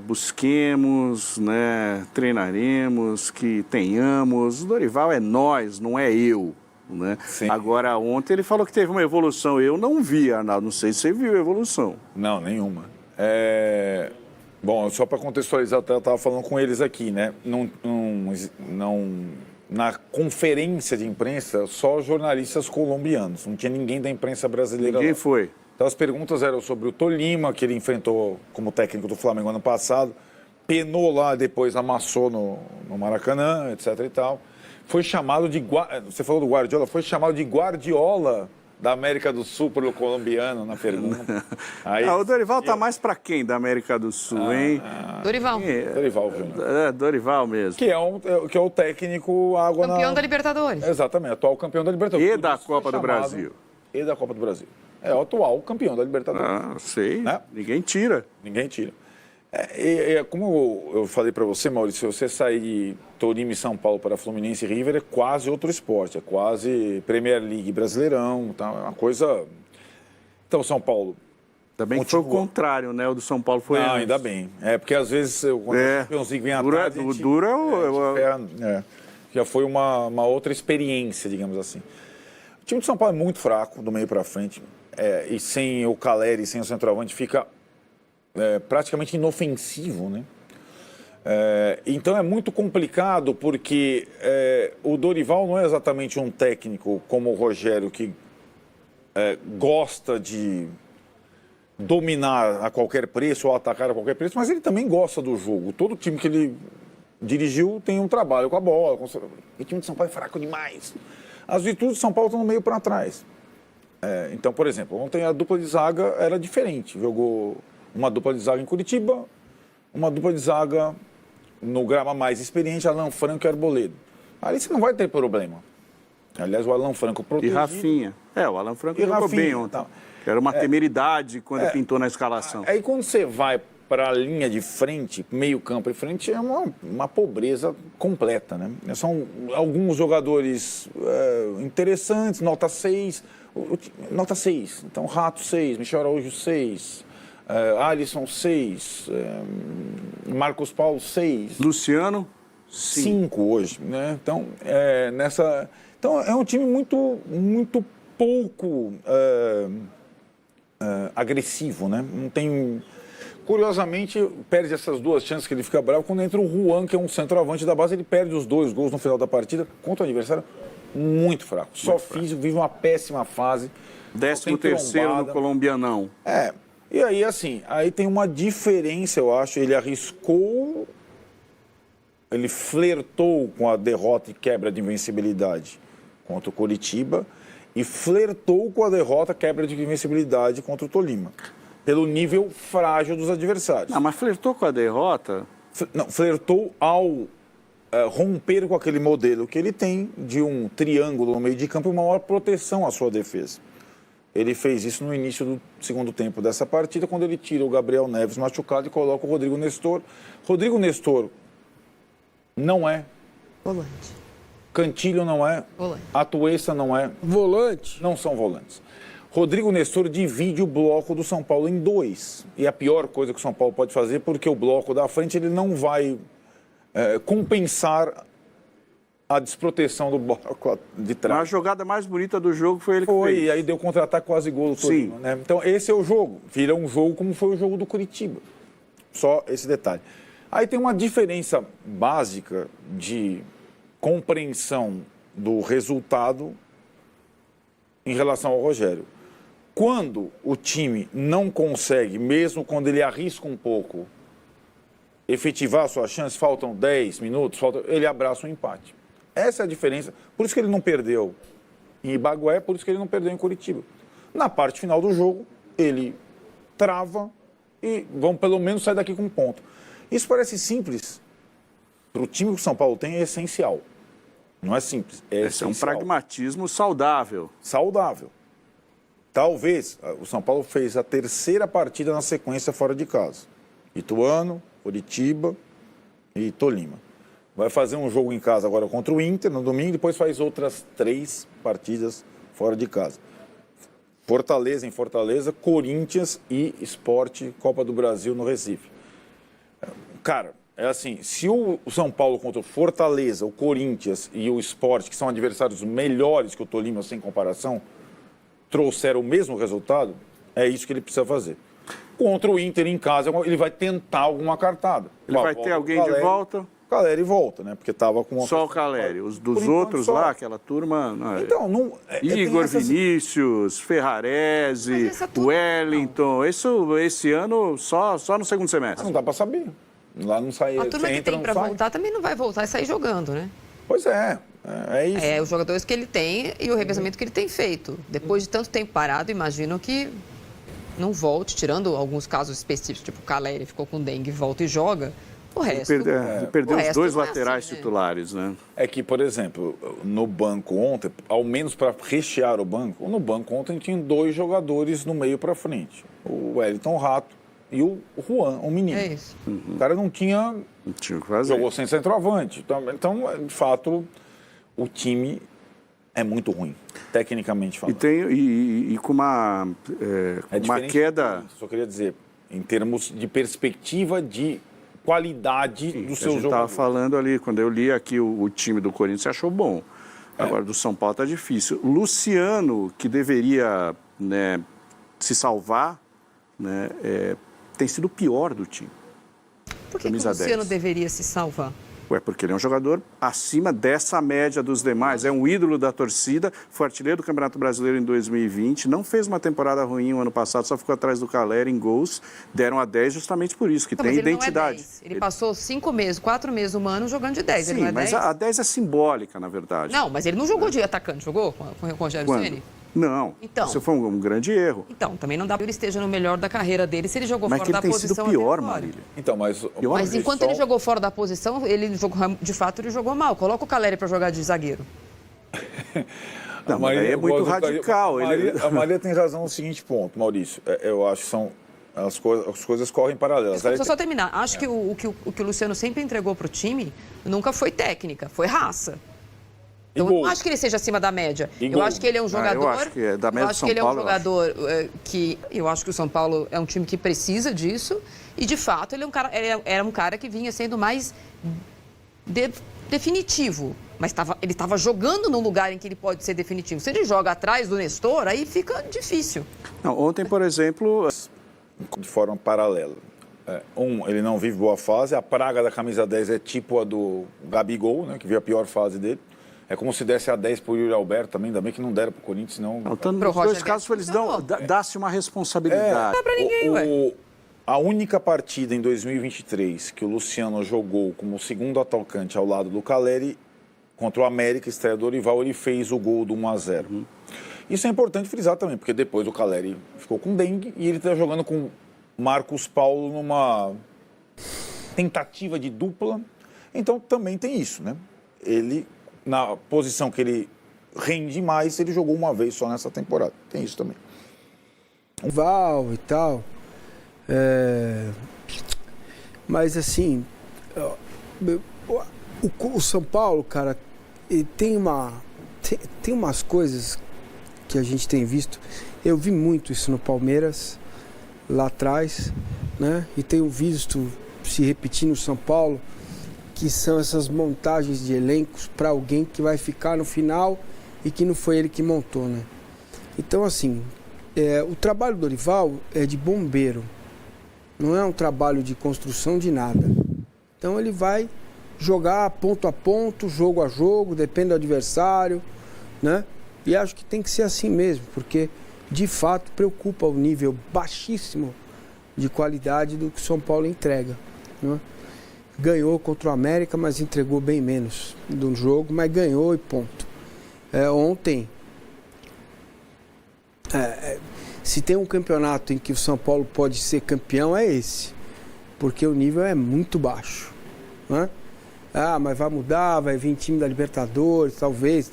busquemos, né, treinaremos, que tenhamos. O Dorival é nós, não é eu. Né? Agora, ontem ele falou que teve uma evolução. Eu não vi, Arnaldo. Não sei se você viu a evolução. Não, nenhuma. Bom, só para contextualizar, eu estava falando com eles aqui, né? Na conferência de imprensa, só jornalistas colombianos. Não tinha ninguém da imprensa brasileira. Ninguém lá. foi. Então, as perguntas eram sobre o Tolima, que ele enfrentou como técnico do Flamengo ano passado. Penou lá, depois amassou no Maracanã, etc e tal. Foi chamado de... Você falou do Guardiola. Foi chamado de Guardiola da América do Sul pelo colombiano na pergunta. Aí, o Dorival tá mais para quem da América do Sul, hein? Dorival. Dorival Júnior. Dorival mesmo. Que é o técnico água Campeão da Libertadores. Exatamente, atual campeão da Libertadores. E da Copa do Brasil. E da Copa do Brasil. É o atual campeão da Libertadores. Sei. Né? Ninguém tira. Ninguém tira. Como eu falei para você, Maurício, se você sair de Tolima e São Paulo para Fluminense e River, é quase outro esporte, é quase Premier League Brasileirão, tá? É uma coisa... Então, São Paulo... Também que foi o contrário, né? O do São Paulo foi... Não, ainda bem. Porque às vezes, quando o Champions League vem atrás... O duro já foi uma outra experiência, digamos assim. O time de São Paulo é muito fraco, do meio para frente, e sem o Caleri, sem o centroavante, fica... praticamente inofensivo, né? Então é muito complicado porque o Dorival não é exatamente um técnico como o Rogério que gosta de dominar a qualquer preço ou atacar a qualquer preço, mas ele também gosta do jogo. Todo time que ele dirigiu tem um trabalho com a bola. O time de São Paulo é fraco demais. As virtudes de São Paulo estão no meio para trás. Então, por exemplo, ontem a dupla de zaga era diferente. Jogou uma dupla de zaga em Curitiba, uma dupla de zaga no grama mais experiente, Alan Franco e Arboleda. Ali você não vai ter problema. Aliás, o Alan Franco protegido... E Rafinha. O Alan Franco jogou bem ontem. Era uma temeridade quando pintou na escalação. Aí quando você vai para a linha de frente, meio campo e frente, é uma pobreza completa, né? São alguns jogadores interessantes, nota 6. Nota 6. Então, Rato 6, Michel Araújo 6... Alisson 6, Marcos Paulo 6. Luciano 5 hoje, né? Então, então é um time muito pouco agressivo, né? Não tem... Curiosamente, perde essas duas chances que ele fica bravo. Quando entra o Juan, que é um centroavante da base, ele perde os 2 gols no final da partida contra o adversário muito fraco. Só físico, vive uma péssima fase. 13º no colombianão. E aí, assim, aí tem uma diferença, eu acho. Ele arriscou, ele flertou com a derrota e quebra de invencibilidade contra o Coritiba e flertou com a derrota e quebra de invencibilidade contra o Tolima, pelo nível frágil dos adversários. Não, mas flertou com a derrota? Não, flertou ao romper com aquele modelo que ele tem de um triângulo no meio de campo e uma maior proteção à sua defesa. Ele fez isso no início do segundo tempo dessa partida, quando ele tira o Gabriel Neves machucado e coloca o Rodrigo Nestor. Rodrigo Nestor não é volante. Cantilho não é volante. Atuesta não é volante. Não são volantes. Rodrigo Nestor divide o bloco do São Paulo em 2. E a pior coisa que o São Paulo pode fazer, porque o bloco da frente ele não vai compensar a desproteção do bloco de trás. A jogada mais bonita do jogo foi ele que fez. E aí deu contra-ataque quase gol do Tolima, né? Então esse é o jogo. Vira um jogo como foi o jogo do Curitiba. Só esse detalhe. Aí tem uma diferença básica de compreensão do resultado em relação ao Rogério. Quando o time não consegue, mesmo quando ele arrisca um pouco, efetivar a sua chance, faltam 10 minutos, ele abraça o empate. Essa é a diferença. Por isso que ele não perdeu em Ibagué, por isso que ele não perdeu em Curitiba. Na parte final do jogo, ele trava e vão pelo menos sair daqui com um ponto. Isso parece simples. Para o time que o São Paulo tem, é essencial. Não é simples, é essencial. É um pragmatismo saudável. Saudável. Talvez, o São Paulo fez a 3ª partida na sequência fora de casa. Ituano, Curitiba e Tolima. Vai fazer um jogo em casa agora contra o Inter no domingo, depois faz outras 3 partidas fora de casa. Fortaleza em Fortaleza, Corinthians e Sport, Copa do Brasil no Recife. Cara, é assim, se o São Paulo contra o Fortaleza, o Corinthians e o Sport, que são adversários melhores que o Tolima, sem comparação, trouxeram o mesmo resultado, é isso que ele precisa fazer. Contra o Inter em casa, ele vai tentar alguma cartada. Ele vai ter alguém de volta? O Caleri volta, né? Porque tava com uma... Só o Caleri. Os dos outros lá, aquela turma... Não, então, não... Igor Vinícius, Ferrarese, Wellington. Esse ano só no segundo semestre. Não dá para saber. Lá não sai... A turma que tem para voltar também não vai voltar e sair jogando, né? Pois é. É isso. É, os jogadores que ele tem e o revezamento que ele tem feito. Depois de tanto tempo parado, imagino que não volte, tirando alguns casos específicos, tipo o Caleri ficou com dengue, volta e joga. O resto... Ele perdeu os dois laterais titulares, né? É que, por exemplo, no banco ontem, ao menos para rechear o banco, no banco ontem tinha 2 jogadores no meio para frente. O Wellington Rato e o Juan, o menino. É isso. O cara não tinha... Não tinha o que fazer. Jogou sem centroavante. Então, de fato, o time é muito ruim, tecnicamente falando. E com uma queda... Só queria dizer, em termos de perspectiva de qualidade do seu jogo. A gente estava falando ali, quando eu li aqui o time do Corinthians, você achou bom. Agora, do São Paulo está difícil. Luciano, que deveria, né, se salvar, né, tem sido o pior do time. Por que o Luciano deveria se salvar? Porque ele é um jogador acima dessa média dos demais. É um ídolo da torcida, foi artilheiro do Campeonato Brasileiro em 2020, não fez uma temporada ruim o ano passado, só ficou atrás do Caleri em gols. Deram a 10 justamente por isso, que tem identidade. Não é 10. Ele passou 5 meses, 4 meses humano jogando de 10. Sim, ele não é mas 10? a 10 é simbólica, na verdade. Não, mas ele não jogou de atacante, jogou com o Rogério Ceni? Não, então, isso foi um grande erro. Então, também não dá para ele esteja no melhor da carreira dele se ele jogou fora da posição. Mas que ele tem sido pior, Marília. Então, mas enquanto ele jogou fora da posição, ele jogou, de fato ele jogou mal. Coloca o Caleri para jogar de zagueiro. Não, mas aí é muito radical. A Maria tem razão no seguinte ponto, Maurício. Eu acho que são... As coisas correm paralelas. Deixa eu só terminar. Acho que o que o Luciano sempre entregou para o time nunca foi técnica, foi raça. Então, eu não acho que ele seja acima da média. Eu acho que ele é um jogador... eu acho que é da média do São Paulo. Eu acho que ele é um jogador que... Eu acho que o São Paulo é um time que precisa disso. E, de fato, ele era um cara que vinha sendo mais definitivo. Mas ele estava jogando num lugar em que ele pode ser definitivo. Se ele joga atrás do Nestor, aí fica difícil. Não, ontem, por exemplo... De forma paralela. Ele não vive boa fase. A praga da camisa 10 é tipo a do Gabigol, né, que viu a pior fase dele. É como se desse a 10 para o Yuri Alberto também, ainda bem que não deram para o Corinthians, senão... Nos dois casos, eles dão-se uma responsabilidade. Não dá para ninguém, a única partida em 2023 que o Luciano jogou como segundo atacante ao lado do Caleri, contra o América, estreia do Dorival, ele fez o gol do 1-0. Isso é importante frisar também, porque depois o Caleri ficou com dengue e ele está jogando com Marcos Paulo numa tentativa de dupla. Então, também tem isso, né? Ele... Na posição que ele rende mais, ele jogou uma vez só nessa temporada. Tem isso também. Val e tal. Mas assim, o São Paulo, cara, tem umas coisas que a gente tem visto. Eu vi muito isso no Palmeiras, lá atrás, né? E tenho visto se repetir no São Paulo, que são essas montagens de elencos para alguém que vai ficar no final e que não foi ele que montou, né? Então, assim, o trabalho do Dorival é de bombeiro, não é um trabalho de construção de nada. Então, ele vai jogar ponto a ponto, jogo a jogo, depende do adversário, né? E acho que tem que ser assim mesmo, porque, de fato, preocupa o nível baixíssimo de qualidade do que o São Paulo entrega, né? Ganhou contra o América, mas entregou bem menos do jogo, mas ganhou e ponto. Ontem, se tem um campeonato em que o São Paulo pode ser campeão, é esse. Porque o nível é muito baixo, né? Mas vai mudar, vai vir time da Libertadores, talvez.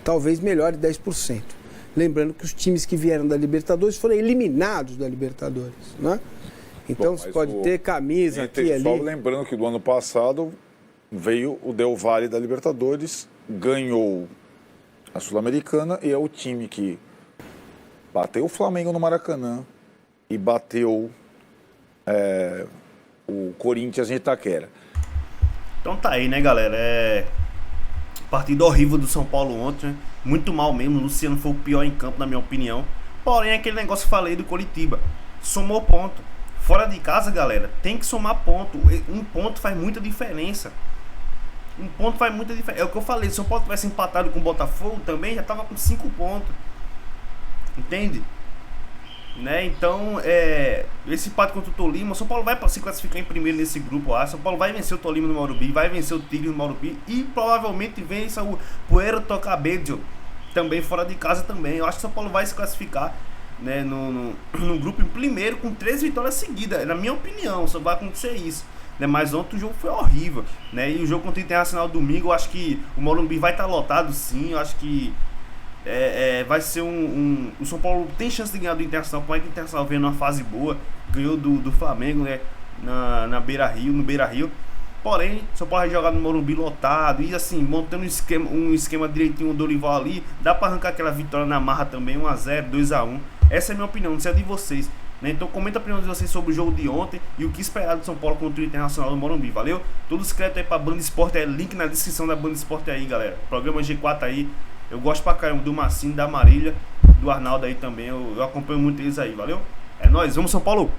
Talvez melhore 10%. Lembrando que os times que vieram da Libertadores foram eliminados da Libertadores, né? Então, você pode ter camisa aqui e ali. Só lembrando que do ano passado veio o Del Valle da Libertadores, ganhou a Sul-Americana e é o time que bateu o Flamengo no Maracanã e bateu o Corinthians em Itaquera. Então tá aí, né, galera? Partida horrível do São Paulo ontem, né? Muito mal mesmo. O Luciano foi o pior em campo, na minha opinião. Porém, aquele negócio que eu falei do Coritiba. Somou ponto. Fora de casa, galera, tem que somar ponto. Um ponto faz muita diferença. Um ponto faz muita diferença. É o que eu falei. Se o São Paulo tivesse empatado com o Botafogo também, já tava com 5 pontos. Entende? Né? Então, esse empate contra o Tolima, o São Paulo vai para se classificar em primeiro nesse grupo lá. São Paulo vai vencer o Tolima no Morumbi, vai vencer o Tigre no Morumbi e provavelmente vença o Puerto Cabello também fora de casa também. Eu acho que o São Paulo vai se classificar, né, no grupo em primeiro com 3 vitórias seguidas. Na minha opinião, só vai acontecer isso. Né? Mas ontem o jogo foi horrível, né? E o jogo contra o Internacional domingo, eu acho que o Morumbi vai estar lotado sim. Eu acho que vai ser o São Paulo tem chance de ganhar do Internacional, por que o Internacional vem numa fase boa, ganhou do Flamengo, né, no Beira-Rio. Porém, São Paulo vai jogar no Morumbi lotado e assim, montando um esquema direitinho, o Dorival ali, dá pra arrancar aquela vitória na marra também, 1-0, 2-1. Essa é a minha opinião, não sei a de vocês, né? Então comenta a opinião de vocês sobre o jogo de ontem e o que esperar do São Paulo contra o Internacional no Morumbi, valeu? Todos os créditos aí pra Band Esporte, link na descrição da Band Esporte aí, galera. Programa G4 aí. Eu gosto pra caramba do Marcinho, da Marília, do Arnaldo aí também. Eu acompanho muito eles aí, valeu? É nóis, vamos São Paulo!